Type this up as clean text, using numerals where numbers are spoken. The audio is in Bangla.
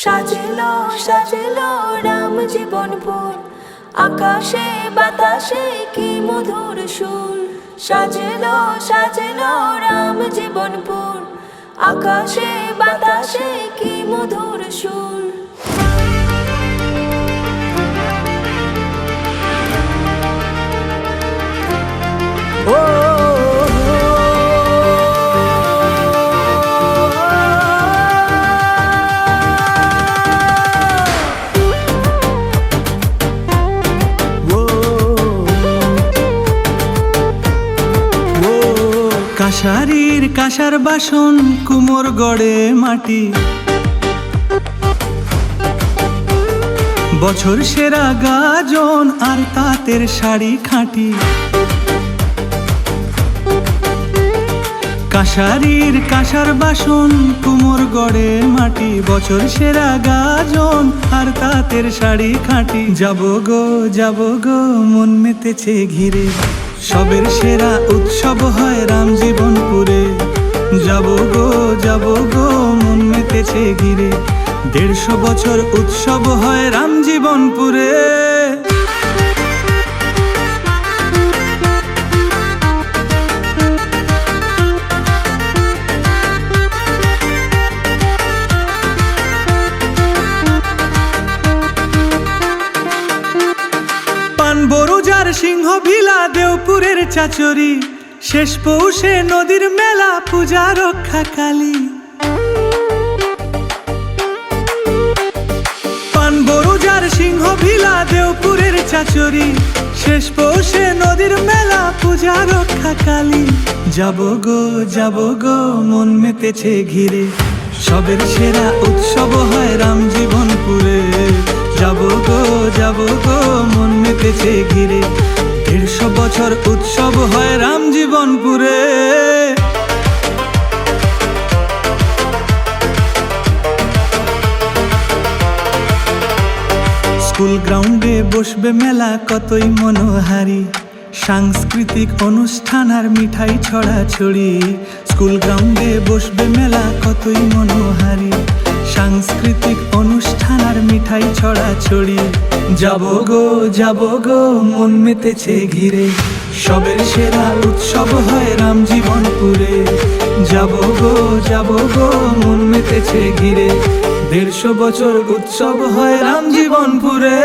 সাজলো সাজলো রাম জীবনপুর, আকাশে বাতাসে কি মধুর সুর। সাজলো সাজলো রাম জীবনপুর, আকাশে বাতাসে কি মধুর সুর। কাশারির কাঁসার বাসন, কুমোর গড়ে মাটি, বছর সেরা গাজন আর তাঁতের শাড়ি খাঁটি। কাশারির কাঁসার বাসন, কুমোর গড়ে মাটি, বছর সেরা গাজন আর তাঁতের শাড়ি খাঁটি। যাবো গো মন মেতেছে ঘিরে, সবের সেরা উৎসব হয় রাম জীবনপুরে। যাবো গো মন মেতেছে ঘিরে, 150 বছর উৎসব হয় রাম জীবনপুরে। বড়ুজার সিংহ ভিলা, দেওপুরের চাচরি, শেষ পৌষে নদীর মেলা, পূজা রক্ষা কালী। পান বড়ুজার সিংহ ভিলা, দেওপুরের চাচরি, শেষ পৌষে নদীর মেলা, পূজা রক্ষা কালী। যাবো গো মন মেতেছে ঘিরে, সবের সেরা উৎসব হয় রাম জীবনপুরে। যাবো গো মন মেতেছে ঘিরে, 150 বছর উৎসব হয় রাম জীবনপুরে। স্কুল গ্রাউন্ডে বসবে মেলা কতই মনোহারি, সাংস্কৃতিক অনুষ্ঠান আর মিঠাই ছড়াছড়ি। স্কুল গ্রাউন্ডে বসবে মেলা কতই মনোহারি, সাংস্কৃতিক অনুষ্ঠান আর মিঠাই ছড়াছড়ি। যাবো গো মন মেতেছে ঘিরে, সবের সেরা উৎসব হয় রাম জীবনপুরে। যাবো গো মন মেতেছে ঘিরে, 150 বছর উৎসব হয় রাম জীবনপুরে।